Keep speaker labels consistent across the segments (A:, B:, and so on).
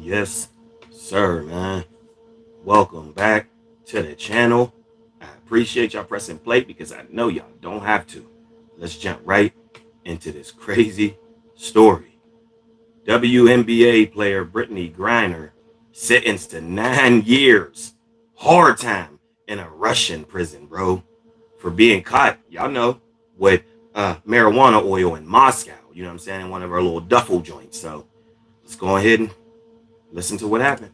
A: Yes, sir, man. Welcome back to the channel. I appreciate y'all pressing play because I know y'all don't have to. Let's jump right into this crazy story. WNBA player Brittney Griner sentenced to 9 years, hard time in a Russian prison, bro, for being caught, y'all know, with marijuana oil in Moscow. You know what I'm saying? In one of our little duffel joints. So let's go ahead and listen to what happened.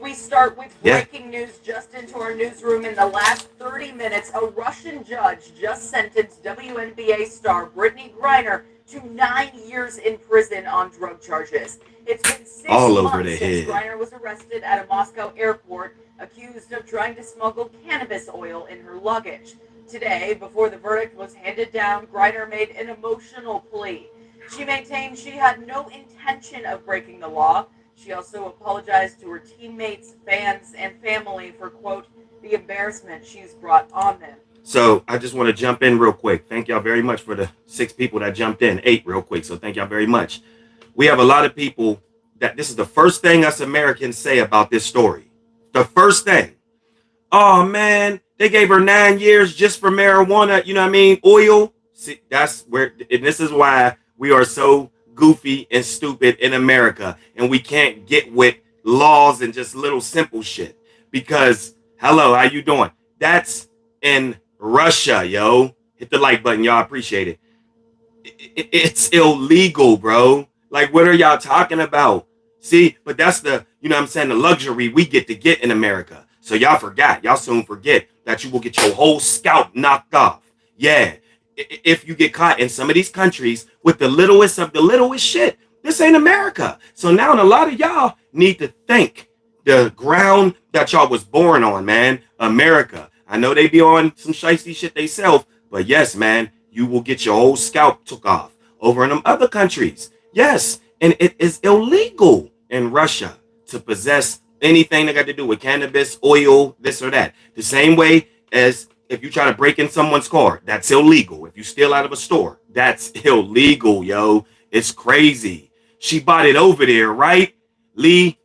B: We start with
A: Yeah.
B: breaking news just into our newsroom. In the last 30 minutes, a Russian judge just sentenced WNBA star Brittney Griner to 9 years in prison on drug charges. It's been six
A: All over
B: months
A: the
B: since
A: head.
B: Griner was arrested at a Moscow airport, accused of trying to smuggle cannabis oil in her luggage. Today, before the verdict was handed down, Griner made an emotional plea. She maintained she had no intention of breaking the law. She also apologized to her teammates, fans, and family for, quote, the embarrassment she's brought on them.
A: So I just want to jump in real quick. Thank y'all very much for the 6 people that jumped in, 8 real quick. So thank y'all very much. We have a lot of people that this is the first thing us Americans say about this story. The first thing. Oh man, they gave her 9 years just for marijuana. You know what I mean? Oil. See, that's where, and this is why we are so goofy and stupid in America, and we can't get with laws and just little simple shit. Because hello, how you doing? That's in Russia, yo. Hit the like button, y'all. Appreciate it. It's illegal, bro. Like, what are y'all talking about? See, but that's the, you know what I'm saying, the luxury we get to get in America. So y'all forgot. Y'all soon forget that you will get your whole scalp knocked off. Yeah. If you get caught in some of these countries with the littlest of the littlest shit, this ain't America. So now a lot of y'all need to thank the ground that y'all was born on, man. America. I know they be on some shicey shit they self, but yes, man, you will get your whole scalp took off over in them other countries. Yes, and it is illegal in Russia to possess anything that got to do with cannabis, oil, this or that. The same way as if you try to break in someone's car, that's illegal. If you steal out of a store, that's illegal, yo. It's crazy. She bought it over there, right? Lead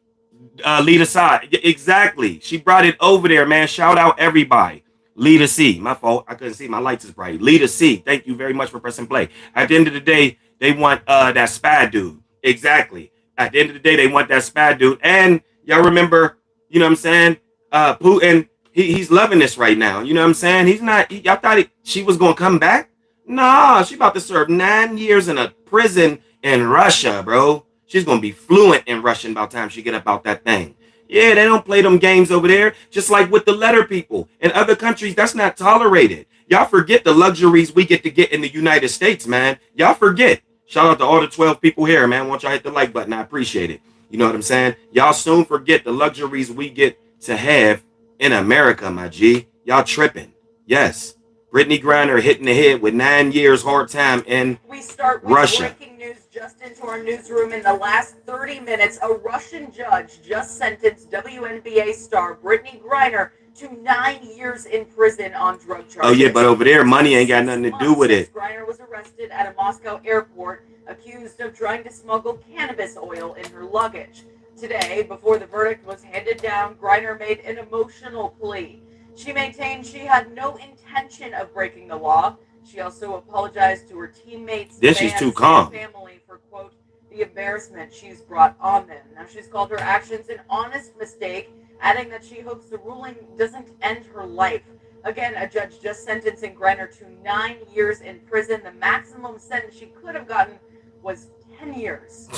A: aside. Exactly. She brought it over there, man. Shout out everybody. Lead a C. My fault. I couldn't see. My lights is bright. Lead a C. Thank you very much for pressing play. At the end of the day, they want that spy dude. Exactly. At the end of the day, they want that spy dude. And y'all remember, you know what I'm saying? Putin, he's loving this right now. You know what I'm saying? He's not. Y'all thought she was gonna come back? Nah, she about to serve 9 years in a prison in Russia, bro. She's gonna be fluent in Russian by the time she get up out that thing. Yeah, they don't play them games over there. Just like with the letter people in other countries, that's not tolerated. Y'all forget the luxuries we get to get in the United States, man. Y'all forget. Shout out to all the 12 people here, man. Won't y'all hit the like button? I appreciate it. You know what I'm saying? Y'all soon forget the luxuries we get to have in America, my G. Y'all tripping. Yes. Brittney Griner hitting the head with 9 years hard time in
B: We start with
A: Russia.
B: breaking news just into our newsroom. In the last 30 minutes, a Russian judge just sentenced WNBA star Brittney Griner to 9 years in prison on drug charges.
A: Oh yeah, but over there, money ain't got nothing to do with it.
B: Griner was arrested at a Moscow airport, accused of trying to smuggle cannabis oil in her luggage. Today, before the verdict was handed down, Griner made an emotional plea. She maintained she had no intention of breaking the law. She also apologized to her teammates,
A: Then
B: fans,
A: she's too calm.
B: and family for, quote, the embarrassment she's brought on them. Now, she's called her actions an honest mistake, adding that she hopes the ruling doesn't end her life. Again, a judge just sentencing Griner to 9 years in prison. The maximum sentence she could have gotten was 10 years.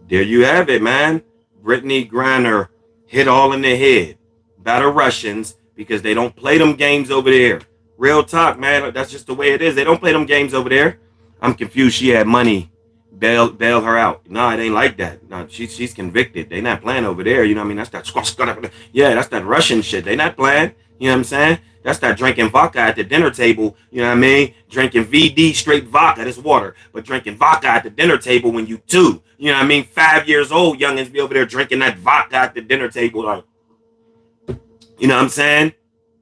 A: There you have it, man. Brittney Griner hit all in the head by the Russians because they don't play them games over there. Real talk, man. That's just the way it is. They don't play them games over there. I'm confused. She had money bail her out. No, it ain't like that. No, she's convicted. They not playing over there. You know what I mean? That's that. Yeah, that's that Russian shit. They not playing. You know what I'm saying? That's that drinking vodka at the dinner table. You know what I mean? Drinking VD straight vodka. This water. But drinking vodka at the dinner table when you 2. You know what I mean? 5 years old, youngins be over there drinking that vodka at the dinner table. Like, you know what I'm saying?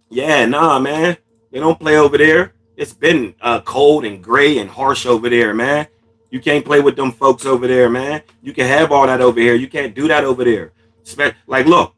A: Yeah, nah, man. They don't play over there. It's been cold and gray and harsh over there, man. You can't play with them folks over there, man. You can have all that over here. You can't do that over there. Like, look,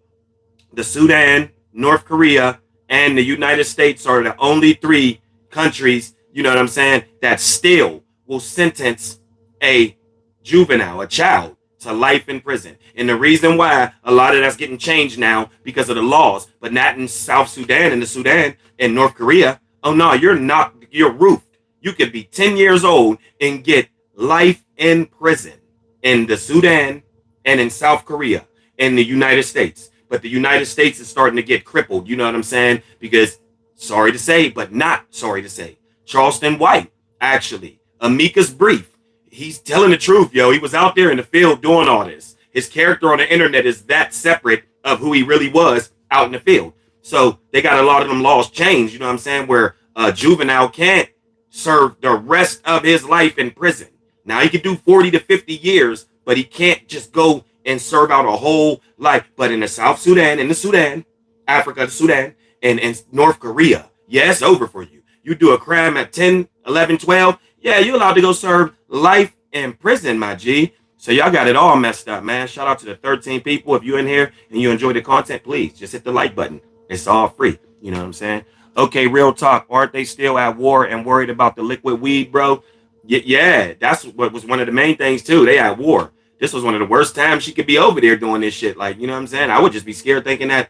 A: the Sudan, North Korea, and the United States are the only three countries, you know what I'm saying, that still will sentence a juvenile, a child, to life in prison. And the reason why a lot of that's getting changed now because of the laws, but not in South Sudan and the Sudan and North Korea. Oh no, you're roofed. You could be 10 years old and get life in prison in the Sudan and in South Korea and the United States. But the United States is starting to get crippled, you know what I'm saying? Because, sorry to say, but not sorry to say, Charleston White, actually, amicus brief, he's telling the truth, yo. He was out there in the field doing all this. His character on the internet is that separate of who he really was out in the field. So they got a lot of them laws changed, you know what I'm saying, where a juvenile can't serve the rest of his life in prison. Now he could do 40 to 50 years, but he can't just go and serve out a whole life. But in the South Sudan, in the Sudan, Africa, the Sudan, and North Korea, yeah, it's over for you. You do a crime at 10, 11, 12, yeah, you're allowed to go serve life in prison, my G. So y'all got it all messed up, man. Shout out to the 13 people. If you're in here and you enjoy the content, please just hit the like button. It's all free. You know what I'm saying? Okay, real talk. Aren't they still at war and worried about the liquid weed, bro? Yeah, that's what was one of the main things, too. They at war. This was one of the worst times she could be over there doing this shit. Like, you know what I'm saying? I would just be scared thinking that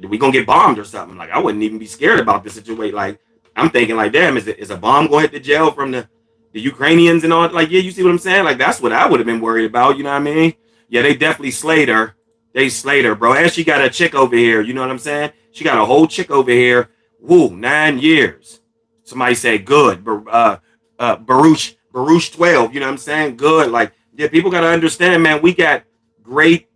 A: we gonna get bombed or something. Like, I wouldn't even be scared about this situation. Like, I'm thinking like, damn, is a bomb going to hit the jail from the Ukrainians and all? Like, yeah, you see what I'm saying? Like, that's what I would have been worried about. You know what I mean? Yeah, they definitely slayed her. They slayed her, bro. And she got a chick over here. You know what I'm saying? She got a whole chick over here. Woo, 9 years. Somebody said good. Baruch 12. You know what I'm saying? Good. Like, yeah, people got to understand, man, we got great,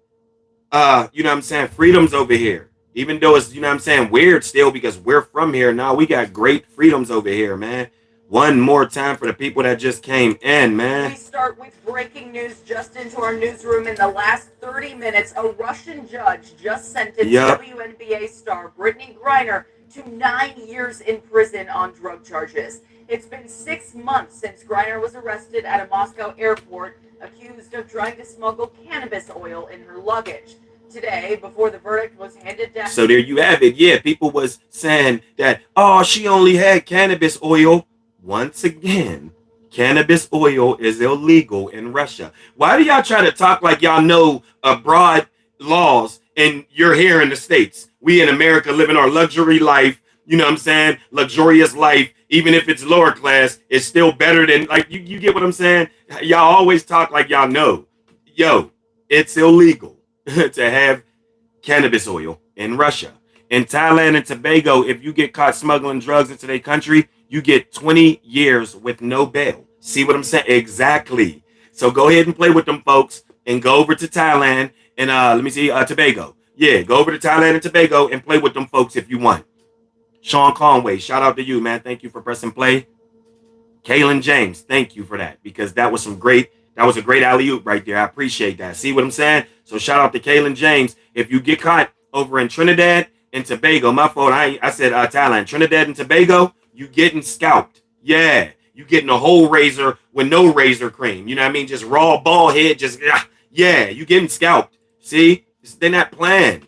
A: you know what I'm saying, freedoms over here. Even though it's, you know what I'm saying, weird still because we're from here. Now we got great freedoms over here, man. One more time for the people that just came in, man.
B: We start with breaking news just into our newsroom. In the last 30 minutes, a Russian judge just sentenced Wnba star Brittney Griner to 9 years in prison on drug charges. It's been 6 months since Griner was arrested at a Moscow airport, accused of trying to smuggle cannabis oil in her luggage. Today, before the verdict was handed down.
A: So there you have it. Yeah, people was saying that, oh, she only had cannabis oil. Once again, cannabis oil is illegal in Russia. Why do y'all try to talk like y'all know abroad laws and you're here in the States? We in America living our luxury life, you know what I'm saying? Luxurious life. Even if it's lower class, it's still better than, like, you get what I'm saying? Y'all always talk like y'all know. Yo, it's illegal to have cannabis oil in Russia. In Thailand and Tobago, if you get caught smuggling drugs into their country, you get 20 years with no bail. See what I'm saying? Exactly. So go ahead and play with them folks and go over to Thailand and Tobago. Yeah, go over to Thailand and Tobago and play with them folks if you want. Sean Conway, shout out to you, man. Thank you for pressing play. Kaylin James, thank you for that because that was a great alley-oop right there. I appreciate that. See what I'm saying? So shout out to Kaylin James. If you get caught over in Trinidad and Tobago, my fault, I said Thailand, Trinidad and Tobago, you getting scalped. Yeah, you getting a whole razor with no razor cream. You know what I mean? Just raw ball head, yeah, you getting scalped. See? They're not playing.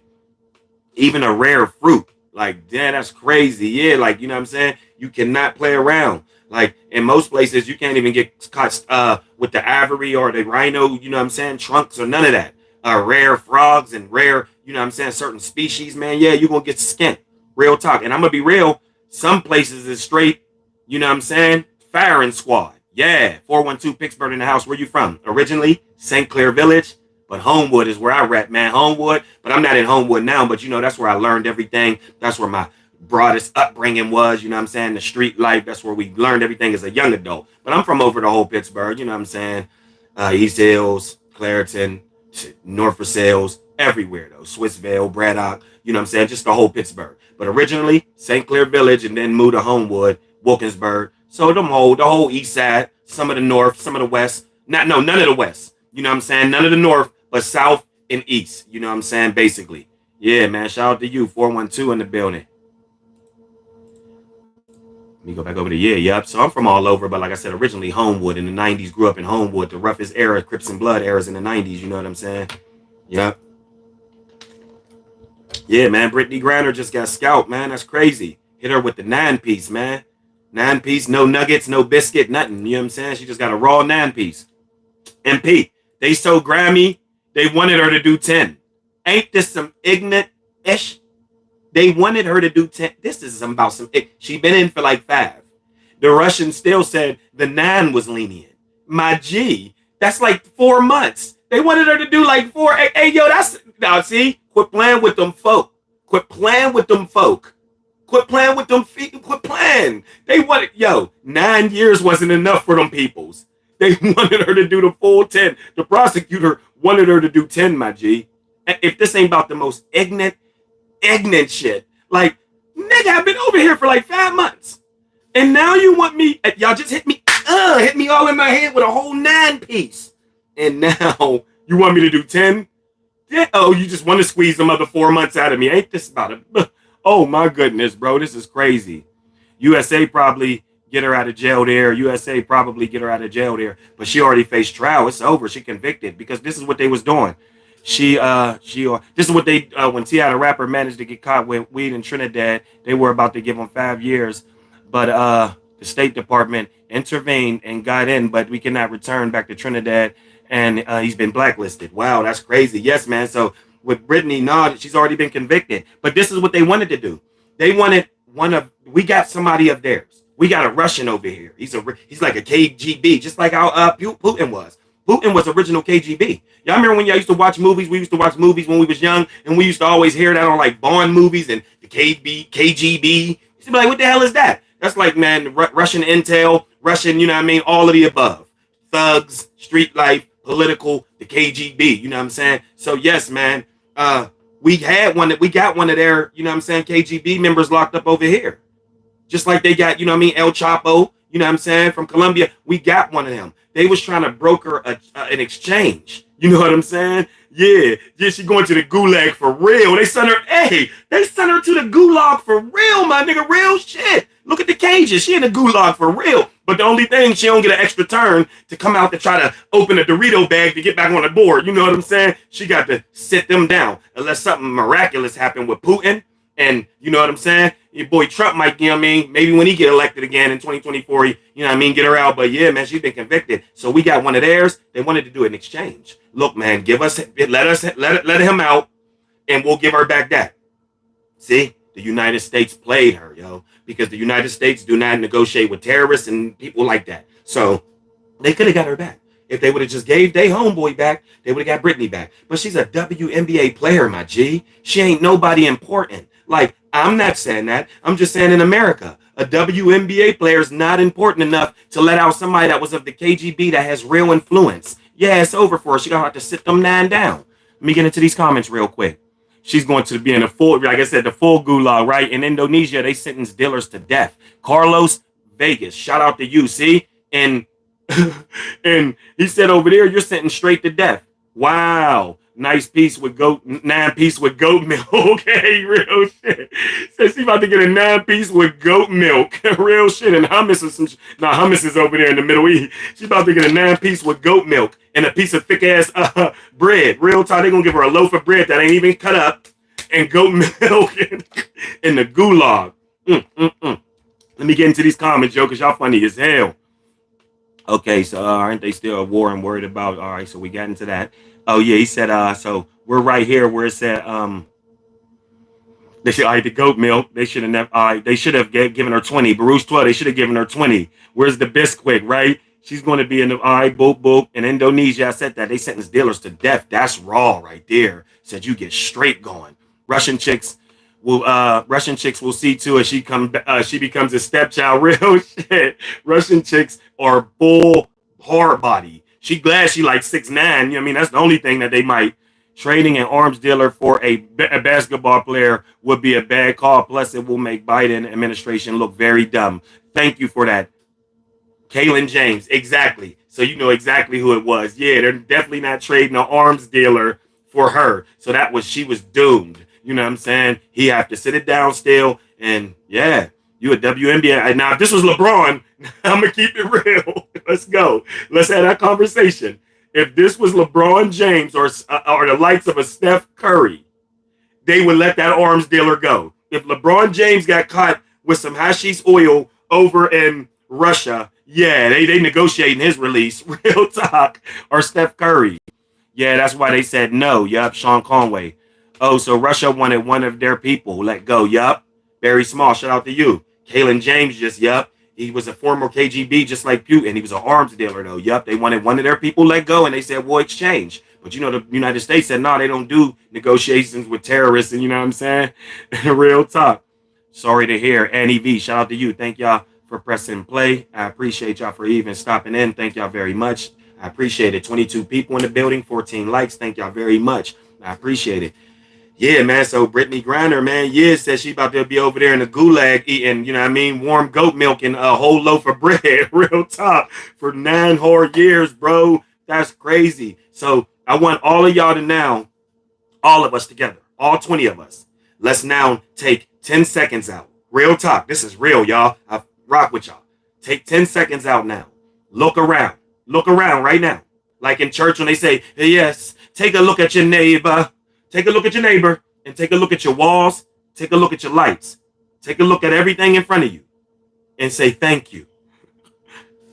A: Even a rare fruit. Like, damn, that's crazy. Yeah, like, you know what I'm saying? You cannot play around. Like, in most places, you can't even get caught with the ivory or the rhino, you know what I'm saying, trunks or none of that. Rare frogs and rare, you know what I'm saying, certain species, man. Yeah, you're going to get skint. Real talk. And I'm going to be real. Some places is straight, you know what I'm saying, firing squad. Yeah, 412 Pittsburgh in the house. Where you from? Originally, St. Clair Village. But Homewood is where I rap, man. Homewood. But I'm not in Homewood now. But, you know, that's where I learned everything. That's where my broadest upbringing was. You know what I'm saying? The street life. That's where we learned everything as a young adult. But I'm from over the whole Pittsburgh. You know what I'm saying? East Hills, Clareton, North Versailles, everywhere, though. Swissvale, Braddock. You know what I'm saying? Just the whole Pittsburgh. But originally, St. Clair Village and then moved to Homewood, Wilkinsburg. So the whole east side, some of the north, some of the west. None of the west. You know what I'm saying? None of the north. But south and east, you know what I'm saying, basically. Yeah, man, shout out to you, 412 in the building. Let me go back over to yep. So I'm from all over, but like I said, originally Homewood in the 90s, grew up in Homewood, the roughest era, Crips and Blood eras in the 90s, you know what I'm saying? Yep. Yeah, man, Brittney Griner just got scalped, man. That's crazy. Hit her with the 9-piece, man. 9-piece, no nuggets, no biscuit, nothing. You know what I'm saying? She just got a raw 9-piece. MP, they so Grammy, they wanted her to do 10. Ain't this some ignorant ish? They wanted her to do 10. This is about some. She been in for like 5. The Russians still said the 9 was lenient. My G, that's like 4 months. They wanted her to do like 4. Hey, yo, that's now. See, quit playing with them folk. Quit playing with them folk. Quit playing with them feet. Quit playing. They wanted 9 years wasn't enough for them peoples. They wanted her to do the full 10. The prosecutor wanted her to do 10. My G, if this ain't about the most ignorant shit, like nigga, I've been over here for like 5 months. And now you want me, y'all just hit me all in my head with a whole 9-piece. And now you want me to do 10? Yeah, oh, you just want to squeeze some other 4 months out of me. Ain't this about it? Oh my goodness, bro. This is crazy. USA probably get her out of jail there. USA probably get her out of jail there. But she already faced trial. It's over. She convicted because this is what they was doing. This is what they, when T.I. the rapper managed to get caught with weed in Trinidad, they were about to give him 5 years. But the State Department intervened and got in, but we cannot return back to Trinidad, and he's been blacklisted. Wow, that's crazy. Yes, man. So with Brittney, no, she's already been convicted. But this is what they wanted to do. They wanted we got somebody of theirs. We got a Russian over here. He's like a KGB, just like how Putin was. Putin was original KGB. Y'all remember when y'all used to watch movies? We used to watch movies when we was young, and we used to always hear that on like Bond movies and the KGB. You used to be like, what the hell is that? That's like, man, Russian intel, Russian, you know what I mean? All of the above. Thugs, street life, political, the KGB, you know what I'm saying? So yes, man, we got one of their, you know what I'm saying, KGB members locked up over here. Just like they got, you know what I mean, El Chapo, you know what I'm saying, from Colombia. We got one of them. They was trying to broker an exchange. You know what I'm saying? Yeah, she going to the gulag for real. They sent her to the gulag for real, my nigga, real shit. Look at the cages. She in the gulag for real. But the only thing, she don't get an extra turn to come out to try to open a Dorito bag to get back on the board. You know what I'm saying? She got to sit them down unless something miraculous happened with Putin. And you know what I'm saying? Your boy Trump might, you know what I mean? Maybe when he get elected again in 2024, you know what I mean? Get her out. But yeah, man, she's been convicted. So we got one of theirs. They wanted to do an exchange. Look, man, let him out, and we'll give her back that. See, the United States played her, yo, because the United States do not negotiate with terrorists and people like that. So they could have got her back. If they would have just gave their homeboy back, they would have got Brittney back. But she's a WNBA player, my G. She ain't nobody important. Like, I'm not saying that. I'm just saying in America, a WNBA player is not important enough to let out somebody that was of the KGB that has real influence. Yeah, it's over for her. She's going to have to sit them 9 down. Let me get into these comments real quick. She's going to be in the full, like I said, the full gulag, right? In Indonesia, they sentence dealers to death. Carlos Vegas, shout out to you, see? And he said over there, you're sentenced straight to death. Wow. Nice piece with 9-piece with goat milk. Okay, real shit. Says she about to get a 9-piece with goat milk. Real shit. And hummus is hummus is over there in the Middle East. She's about to get a 9-piece with goat milk and a piece of thick ass bread. Real talk. They're gonna give her a loaf of bread that ain't even cut up and goat milk in the gulag. Let me get into these comments, yo, because y'all funny as hell. Okay, so aren't they still at war and worried about? All right, so we got into that. Oh yeah, he said. So we're right here where it said. They should. The goat milk. They should have. They should have given her 20. Baruch 12. They should have given her 20. Where's the Bisquick? Right? She's going to be in the. All right, boop boop. In Indonesia, I said that they sentenced dealers to death. That's raw right there. Said you get straight going. Russian chicks will see to it. She becomes a stepchild. Real shit. Russian chicks are full hard body. She glad she like 6'9". You know what I mean? That's the only thing that they might. Trading an arms dealer for a basketball player would be a bad call. Plus, it will make Biden administration look very dumb. Thank you for that. Kaylin James. Exactly. So you know exactly who it was. Yeah, they're definitely not trading an arms dealer for her. So she was doomed. You know what I'm saying? He have to sit it down still. And yeah, You a WNBA. Now, if this was LeBron, I'm going to keep it real. Let's go. Let's have that conversation. If this was LeBron James or the likes of a Steph Curry, they would let that arms dealer go. If LeBron James got caught with some hashish oil over in Russia, yeah, they negotiating his release. Real talk. Or Steph Curry. Yeah, that's why they said no. Yup, Sean Conway. Oh, so Russia wanted one of their people let go. Yup. Barry Small, shout out to you. Kalen James, just yup. He was a former KGB, just like Putin. He was an arms dealer, though. Yup, they wanted one of their people let go, and they said, we'll exchange. But, the United States said, no, they don't do negotiations with terrorists, and you know what I'm saying? Real talk. Sorry to hear. Annie V, shout out to you. Thank y'all for pressing play. I appreciate y'all for even stopping in. Thank y'all very much. I appreciate it. 22 people in the building, 14 likes. Thank y'all very much. I appreciate it. Yeah, man. So Brittney Griner, man, says she about to be over there in the gulag eating, warm goat milk and a whole loaf of bread. Real talk. For 9 hard years, bro. That's crazy. So I want all of y'all to now, all of us together, all 20 of us, let's now take 10 seconds out. Real talk. This is real, y'all. I rock with y'all. Take 10 seconds out now. Look around. Look around right now. Like in church when they say, hey, yes, take a look at your neighbor. Take a look at your neighbor and take a look at your walls. Take a look at your lights. Take a look at everything in front of you and say thank you.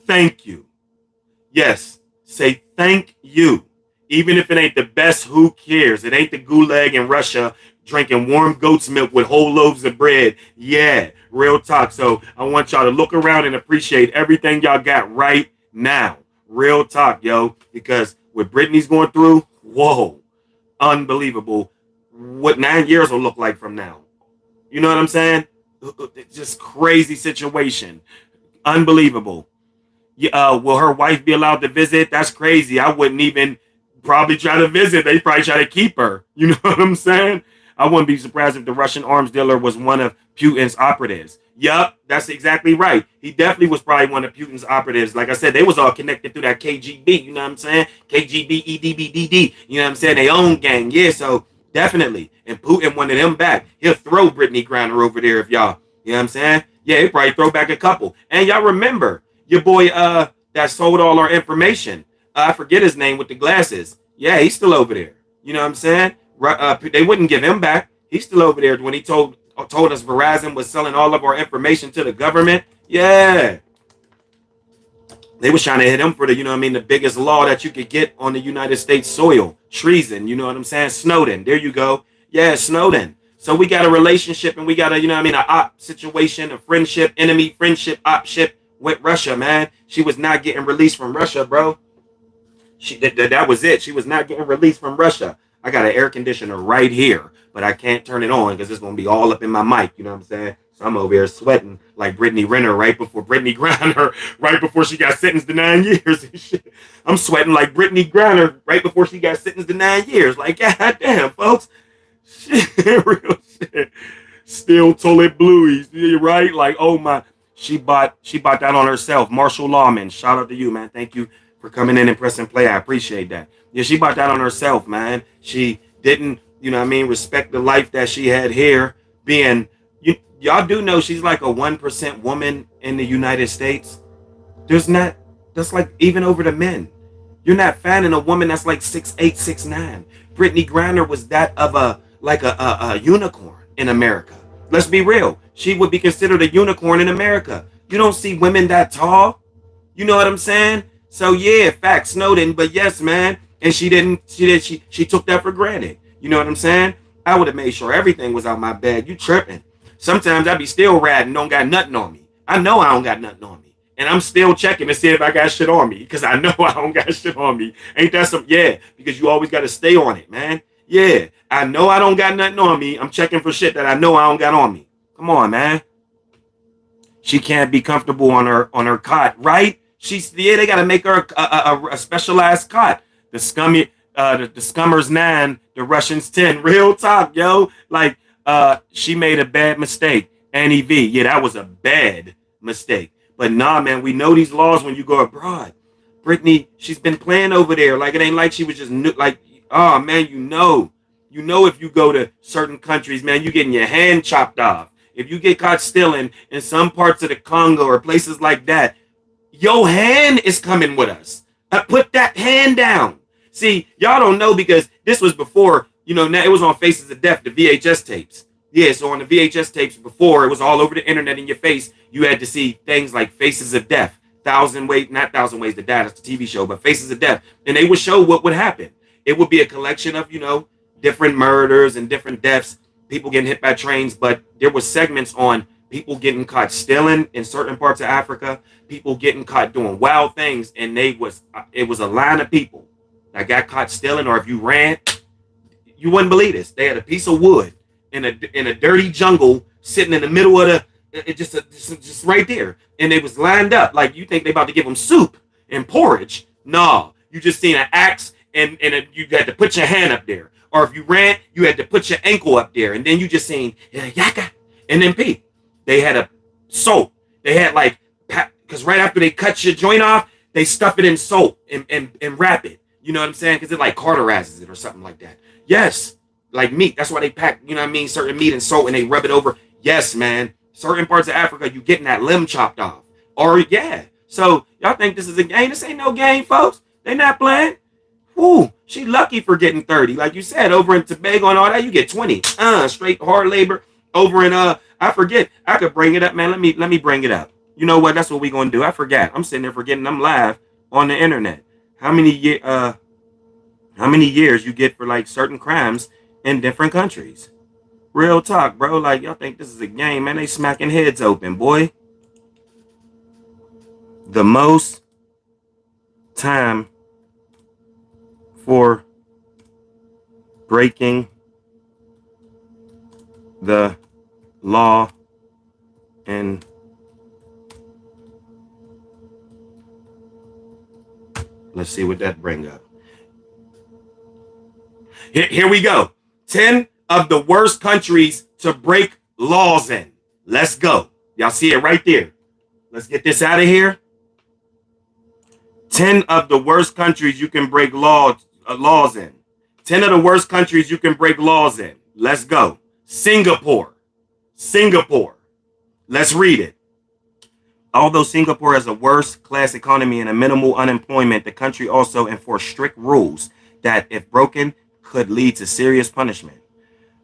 A: Thank you. Yes, say thank you. Even if it ain't the best, who cares? It ain't the gulag in Russia drinking warm goat's milk with whole loaves of bread. Yeah, real talk. So I want y'all to look around and appreciate everything y'all got right now. Real talk, yo, because what Brittney's going through, whoa, unbelievable. What 9 years will look like from now. You know what I'm saying? Just crazy situation. Unbelievable. Will her wife be allowed to visit? That's crazy. I wouldn't even probably try to visit. They probably try to keep her. You know what I'm saying? I wouldn't be surprised if the Russian arms dealer was one of Putin's operatives. Yup, that's exactly right. He definitely was probably one of Putin's operatives. Like I said, they was all connected through that KGB. You know what I'm saying? KGB, EDBDD. You know what I'm saying? They own gang. Yeah, so definitely. And Putin wanted him back. He'll throw Brittney Griner over there if y'all. You know what I'm saying? Yeah, he'll probably throw back a couple. And y'all remember your boy that sold all our information. I forget his name with the glasses. Yeah, he's still over there. You know what I'm saying? They wouldn't give him back. He's still over there when he told us Verizon was selling all of our information to the government. Yeah. They was trying to hit him for the biggest law that you could get on the United States soil. Treason, you know what I'm saying? Snowden. There you go. Yeah, Snowden. So we got a relationship and we got an op situation, a friendship, enemy, friendship, opship with Russia, man. She was not getting released from Russia, bro. That was it. She was not getting released from Russia. I got an air conditioner right here, but I can't turn it on because it's going to be all up in my mic. You know what I'm saying? So I'm over here sweating like Brittney Renner right before Brittney Griner, right before she got sentenced to 9 years. And shit. I'm sweating like Brittney Griner right before she got sentenced to 9 years. Like, god damn, folks. Shit, real shit. Still toilet blueies. You're right? Like, oh my. She bought that on herself. Marshall Lawman, shout out to you, man. Thank you for coming in and pressing play. I appreciate that. Yeah, she bought that on herself, man. She didn't, respect the life that she had here. Y'all do know she's like a 1% woman in the United States. That's like even over the men. You're not finding a woman that's like 6'8", 6'9". Brittney Griner was that of a unicorn in America. Let's be real. She would be considered a unicorn in America. You don't see women that tall. You know what I'm saying? So yeah, fact, Snowden, but yes, man. And she took that for granted. You know what I'm saying? I would have made sure everything was out my bag. You tripping. Sometimes I be still riding, don't got nothing on me. I know I don't got nothing on me. And I'm still checking to see if I got shit on me. Because I know I don't got shit on me. Ain't that some? Yeah, because you always got to stay on it, man. Yeah, I know I don't got nothing on me. I'm checking for shit that I know I don't got on me. Come on, man. She can't be comfortable on her cot, right? They got to make her a specialized cot. The Scummers 9, the Russians 10. Real talk, yo. Like, she made a bad mistake. Annie V. Yeah, that was a bad mistake. But nah, man, we know these laws when you go abroad. Brittney, she's been playing over there. Like, it ain't like she was just oh man, if you go to certain countries, man, you getting your hand chopped off. if you get caught stealing in some parts of the Congo or places like that, your hand is coming with us. Put that hand down. See, y'all don't know because this was before, now it was on Faces of Death, the VHS tapes. Yeah, so on the VHS tapes before, it was all over the internet in your face. You had to see things like Faces of Death, not Thousand Ways to Die, that's the TV show, but Faces of Death. And they would show what would happen. It would be a collection of, different murders and different deaths, people getting hit by trains, but there was segments on people getting caught stealing in certain parts of Africa, people getting caught doing wild things, and it was a line of people that got caught stealing, or if you ran, you wouldn't believe this. They had a piece of wood in a dirty jungle sitting in the middle of just right there, and they was lined up like you think they about to give them soup and porridge. No, you just seen an axe and you had to put your hand up there, or if you ran, you had to put your ankle up there, and then you just seen yaka, and then Pete. They had a soap. They had because right after they cut your joint off, they stuff it in soap and wrap it. You know what I'm saying? Because it cauterizes it or something like that. Yes, like meat. That's why they pack, certain meat in salt and they rub it over. Yes, man. Certain parts of Africa, you getting that limb chopped off. Or yeah. So y'all think this is a game? This ain't no game, folks. They not playing. Whoo, she lucky for getting 30. Like you said, over in Tobago and all that, you get 20. Straight hard labor. Over in I forget. I could bring it up, man. Let me bring it up. You know what? That's what we gonna do. I forgot. I'm sitting there forgetting I'm live on the internet. How many years you get for certain crimes in different countries? Real talk, bro. Y'all think this is a game, man? They smacking heads open, boy. The most time for breaking the law and let's see what that bring up. Here we go. 10 of the worst countries to break laws in. Let's go. Y'all see it right there. Let's get this out of here. 10 of the worst countries you can break laws in. 10 of the worst countries you can break laws in. Let's go. Singapore. Let's read it. Although Singapore has a worst-class economy and a minimal unemployment, the country also enforced strict rules that, if broken, could lead to serious punishment.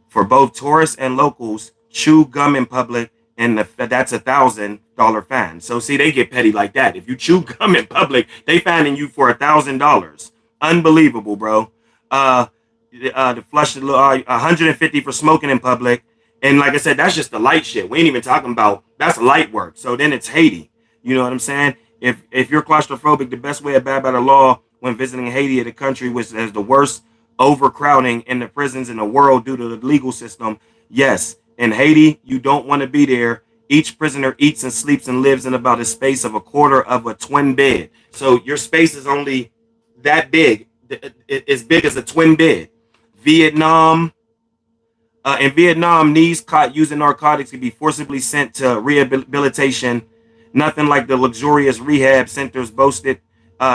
A: For both tourists and locals, chew gum in public, and that's $1,000 fine. So see, they get petty like that. If you chew gum in public, they fining you for $1,000. Unbelievable, bro. The flush 150 for smoking in public. And like I said, that's just the light shit. We ain't even talking about, that's light work. So then it's Haiti. You know what I'm saying? If you're claustrophobic, the best way to abide by the law when visiting Haiti, the country which has the worst overcrowding in the prisons in the world due to the legal system. Yes, in Haiti, you don't want to be there. Each prisoner eats and sleeps and lives in about a space of a quarter of a twin bed. So your space is only that big, as big as a twin bed. In Vietnam, these caught using narcotics could be forcibly sent to rehabilitation. Nothing like the luxurious rehab centers boasted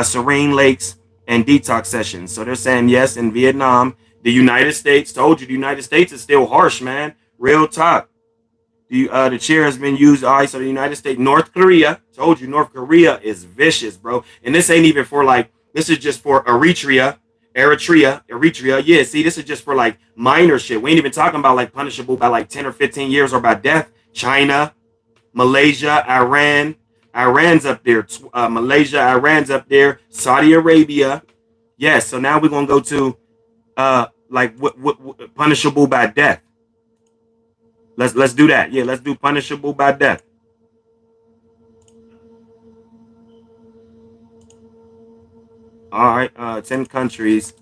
A: serene lakes and detox sessions. So they're saying, yes, in Vietnam, the United States, told you the United States is still harsh, man. Real talk. The chair has been used. All right, so the United States, North Korea, told you North Korea is vicious, bro. And this ain't even for this is just for Eritrea. Yeah, see, this is just for minor shit. We ain't even talking about punishable by 10 or 15 years or by death. China, Malaysia, Iran's up there. Malaysia, Iran's up there. Saudi Arabia. Yes, so now we're gonna go to what punishable by death. Let's do that. Yeah, let's do punishable by death. All right, 10 countries.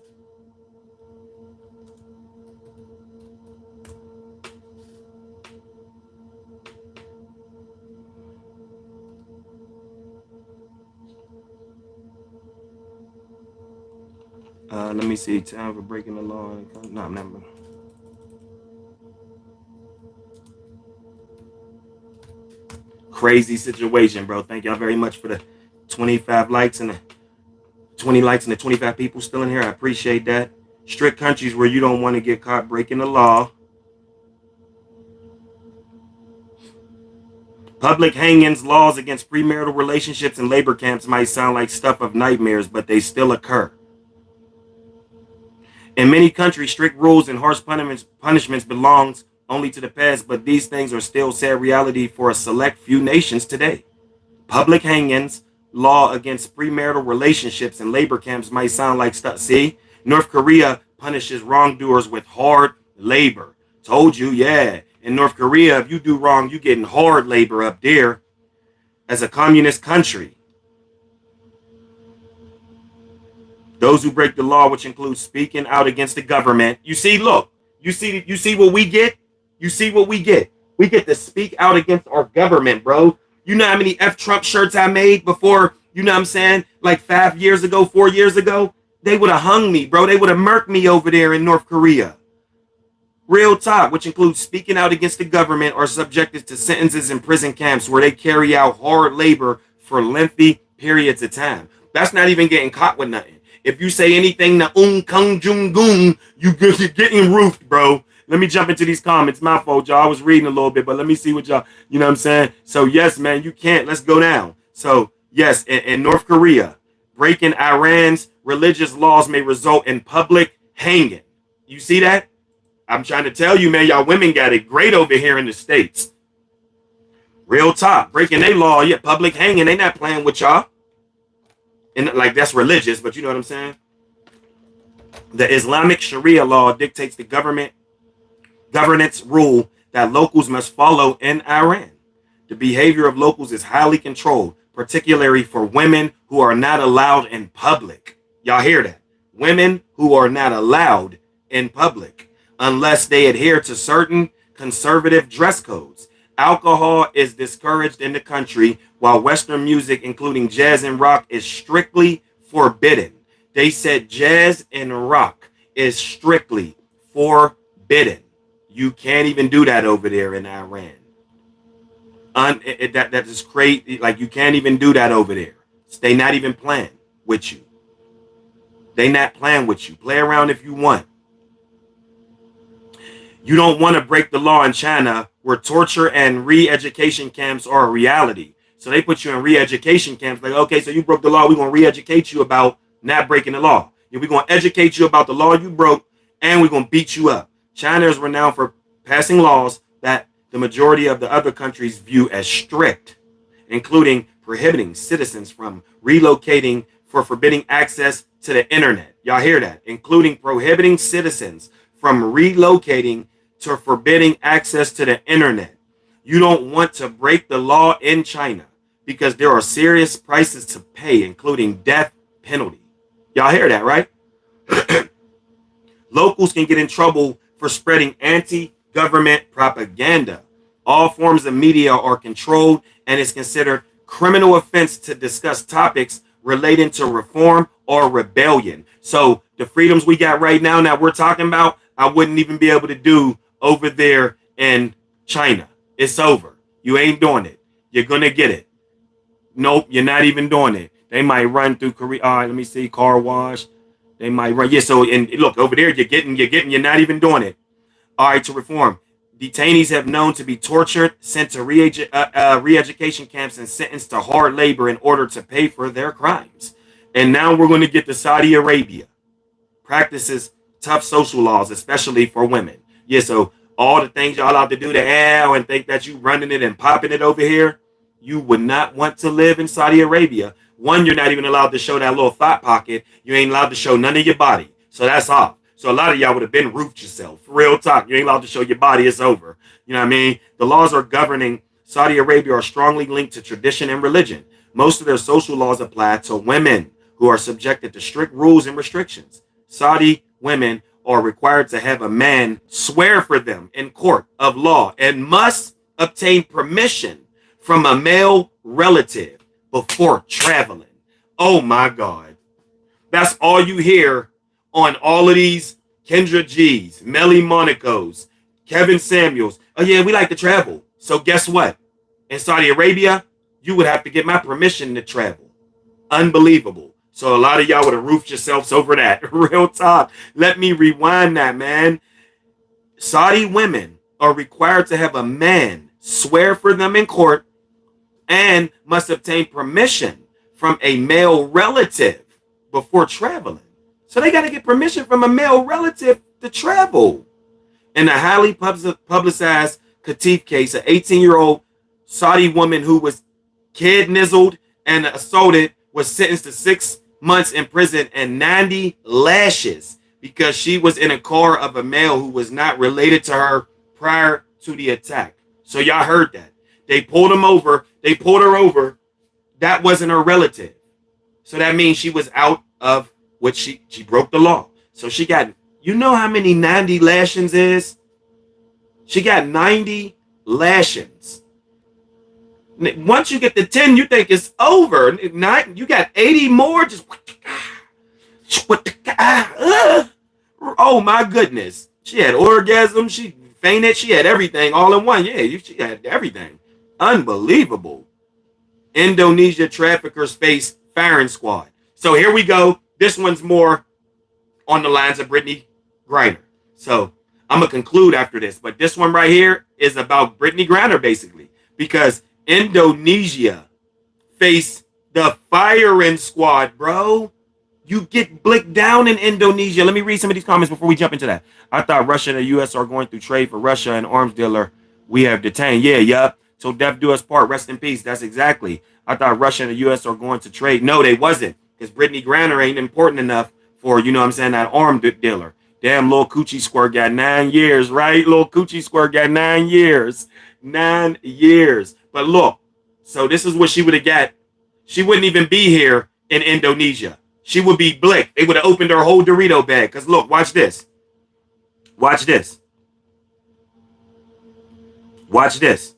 A: Let me see. Time for breaking the law. No, I'm not. Crazy situation, bro. Thank y'all very much for the 25 likes and the 20 likes and the 25 people still in here. I appreciate that. Strict countries where you don't want to get caught breaking the law. Public hangings, laws against premarital relationships, and labor camps might sound like stuff of nightmares, but they still occur. In many countries, strict rules and harsh punishments belongs only to the past, but these things are still sad reality for a select few nations today. Public hangings, law against premarital relationships, and labor camps might sound like stuff. See, North Korea punishes wrongdoers with hard labor. Told you, yeah. In North Korea, if you do wrong, you getting hard labor up there as a communist country. Those who break the law, which includes speaking out against the government. You see, look, you see what we get? You see what we get? We get to speak out against our government, bro. You know how many F Trump shirts I made before, you know what I'm saying? Like 5 years ago, 4 years ago? They would have hung me, bro. They would have murked me over there in North Korea. Real talk, which includes speaking out against the government, are subjected to sentences in prison camps where they carry out hard labor for lengthy periods of time. That's not even getting caught with nothing. If you say anything to kung jung gung, you're getting roofed, bro. Let me jump into these comments. My fault, y'all. I was reading a little bit, but let me see what y'all, you know what I'm saying? So, yes, man, you can't. Let's go down. So, yes, in North Korea, breaking Iran's religious laws may result in public hanging. You see that? I'm trying to tell you, man, y'all women got it great over here in the States. Real talk. Breaking their law, yeah, public hanging. They not playing with y'all. And like that's religious, but you know what I'm saying? The Islamic Sharia law dictates the governance rule that locals must follow in Iran. The behavior of locals is highly controlled, particularly for women who are not allowed in public. Y'all hear that? Women who are not allowed in public unless they adhere to certain conservative dress codes. Alcohol is discouraged in the country, while Western music, including jazz and rock, is strictly forbidden. They said jazz and rock is strictly forbidden. You can't even do that over there in Iran. That is crazy. Like, you can't even do that over there. They not even playing with you. They not playing with you. Play around if you want. You don't want to break the law in China, where torture and re-education camps are a reality. So they put you in re-education camps. Like, okay, so you broke the law. We're going to re-educate you about not breaking the law. We're going to educate you about the law you broke, and we're going to beat you up. China is renowned for passing laws that the majority of the other countries view as strict, including prohibiting citizens from relocating, for forbidding access to the internet. Y'all hear that? Including prohibiting citizens from relocating to forbidding access to the internet. You don't want to break the law in China because there are serious prices to pay, including death penalty. Y'all hear that, right? Locals can get in trouble for spreading anti-government propaganda. All forms of media are controlled, and it's considered criminal offense to discuss topics relating to reform or rebellion. So the freedoms we got right now that we're talking about, I wouldn't even be able to do over there in China. It's over. You ain't doing it. You're going to get it. Nope, you're not even doing it. They might run through Korea. All right, let me see. Car wash. They might run. Yeah, so, and look, over there, you're not even doing it. All right, to reform. Detainees have known to be tortured, sent to re-education camps, and sentenced to hard labor in order to pay for their crimes. And now we're going to get to Saudi Arabia. Practices tough social laws, especially for women. Yeah, so all the things y'all have to do to hell and think that you running it and popping it over here, you would not want to live in Saudi Arabia. One, you're not even allowed to show that little thought pocket. You ain't allowed to show none of your body. So that's off. So a lot of y'all would have been roofed yourself. Real talk. You ain't allowed to show your body. It's over. You know what I mean? The laws are governing Saudi Arabia are strongly linked to tradition and religion. Most of their social laws apply to women who are subjected to strict rules and restrictions. Saudi women are required to have a man swear for them in court of law and must obtain permission from a male relative before traveling. Oh my God. That's all you hear on all of these Kendra G's, Melly Monaco's, Kevin Samuels. Oh yeah, we like to travel. So guess what? In Saudi Arabia, you would have to get my permission to travel. Unbelievable. So a lot of y'all would have roofed yourselves over that. Real talk. Let me rewind that, man. Saudi women are required to have a man swear for them in court and must obtain permission from a male relative before traveling. So they got to get permission from a male relative to travel. In a highly publicized Qatif case, an 18-year-old Saudi woman who was kidnapped and assaulted was sentenced to 6 months in prison and 90 lashes because she was in a car of a male who was not related to her prior to the attack. So y'all heard that. They pulled him over. They pulled her over. That wasn't her relative. So that means she was out of what she broke the law. So she got, you know how many 90 lashings is? She got 90 lashings. Once you get to 10, you think it's over. You got 80 more. Just oh my goodness. She had orgasm. She fainted. She had everything all in one. Yeah, she had everything. Unbelievable. Indonesia traffickers face firing squad. So here we go. This one's more on the lines of Brittney Griner. So I'm going to conclude after this. But this one right here is about Brittney Griner, basically. Because Indonesia faced the firing squad, bro. You get blicked down in Indonesia. Let me read some of these comments before we jump into that. I thought Russia and the U.S. are going through trade for Russia and arms dealer we have detained. Yeah, yup. So death do us part. Rest in peace. That's exactly. I thought Russia and the U.S. are going to trade. No, they wasn't. Because Brittney Griner ain't important enough for, you know what I'm saying, that arm dealer. Damn, Lil Coochie Squirt got 9 years, right? Lil Coochie Squirt got 9 years. 9 years. But look, so this is what she would have got. She wouldn't even be here in Indonesia. She would be blicked. They would have opened her whole Dorito bag. Because look, watch this. Watch this. Watch this.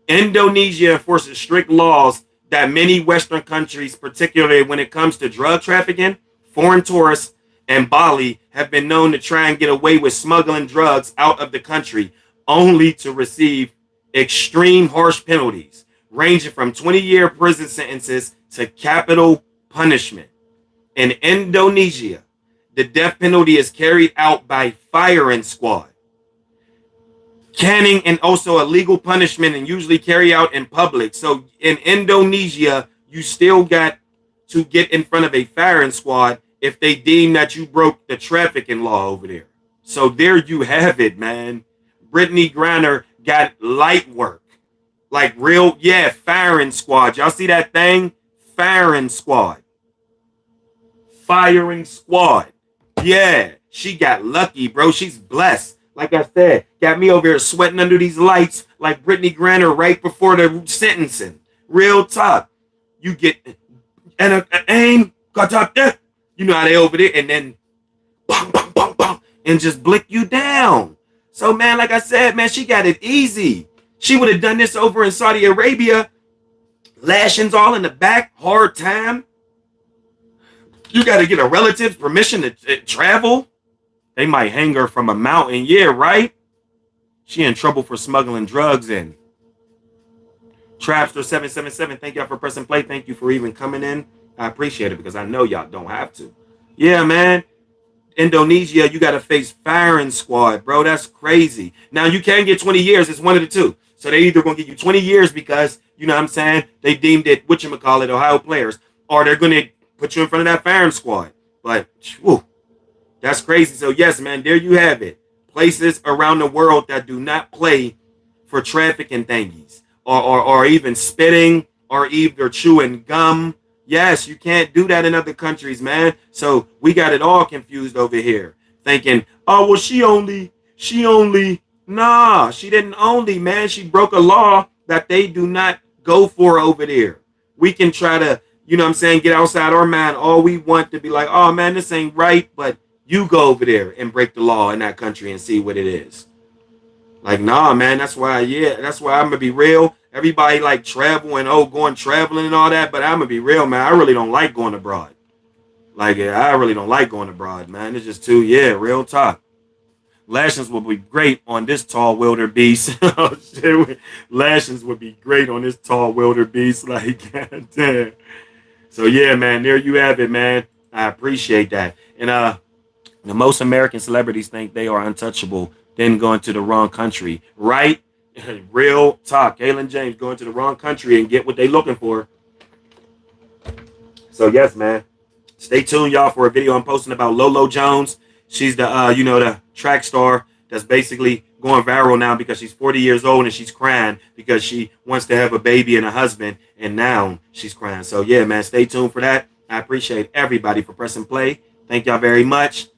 A: Indonesia enforces strict laws that many Western countries, particularly when it comes to drug trafficking, foreign tourists, and Bali, have been known to try and get away with smuggling drugs out of the country, only to receive extreme harsh penalties, ranging from 20-year prison sentences to capital punishment. In Indonesia, the death penalty is carried out by firing squad. Canning and also a legal punishment and usually carry out in public. So in Indonesia, you still got to get in front of a firing squad if they deem that you broke the trafficking law over there. So there you have it, man. Brittney Griner got light work. Like real, yeah, firing squad. Y'all see that thing? Firing squad. Firing squad. Yeah, she got lucky, bro. She's blessed. Like I said, got me over here sweating under these lights like Brittney Griner right before the sentencing. Real talk. You get and aim, got up there. You know how they over there, and then bang, bang, bang, bang, and just blick you down. So, man, like I said, man, she got it easy. She would have done this over in Saudi Arabia. Lashings all in the back, hard time. You got to get a relative's permission to travel. They might hang her from a mountain. Yeah, right? She in trouble for smuggling drugs in. Trapster777, thank y'all for pressing play. Thank you for even coming in. I appreciate it because I know y'all don't have to. Yeah, man. Indonesia, you got to face firing squad, bro. That's crazy. Now, you can get 20 years. It's one of the two. So they either going to give you 20 years because, you know what I'm saying, they deemed it, whatchamacallit, Ohio players, or they're going to put you in front of that firing squad. But, whew, that's crazy. So, yes, man, there you have it. Places around the world that do not play for trafficking thingies or even spitting or either chewing gum. Yes, you can't do that in other countries, man. So we got it all confused over here. Thinking, oh, well, she only, nah, she didn't only, man. She broke a law that they do not go for over there. We can try to, you know what I'm saying, get outside our mind all we want to be like, oh, man, this ain't right. But you go over there and break the law in that country and see what it is. Like, nah, man, that's why I'm going to be real. Everybody like travel and, going traveling and all that. But I'm going to be real, man. I really don't like going abroad. Like, I really don't like going abroad, man. It's just too, real talk. Lashings would be great on this tall wildebeest. Oh, shit. Lashings would be great on this tall wildebeest. Like, goddamn. So, yeah, man, there you have it, man. I appreciate that. And the most American celebrities think they are untouchable, then going to the wrong country, right? Real talk. Kaylin James going to the wrong country and get what they looking for. So yes, man. Stay tuned, y'all, for a video I'm posting about Lolo Jones. She's the the track star that's basically going viral now because she's 40 years old and she's crying because she wants to have a baby and a husband, and now she's crying. So yeah, man, stay tuned for that. I appreciate everybody for pressing play. Thank y'all very much.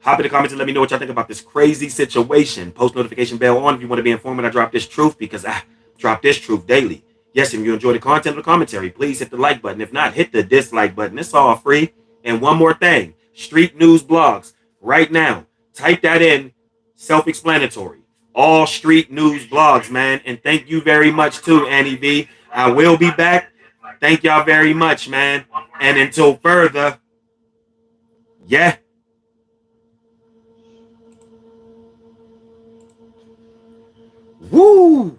A: Hop in the comments and let me know what y'all think about this crazy situation. Post notification bell on if you want to be informed when I drop this truth, because I drop this truth daily. Yes, if you enjoy the content of the commentary, please hit the like button. If not, hit the dislike button. It's all free. And one more thing, street news blogs right now. Type that in, self-explanatory. All street news blogs, man. And thank you very much too, Annie V. I will be back. Thank y'all very much, man. And until further, yeah. Woo!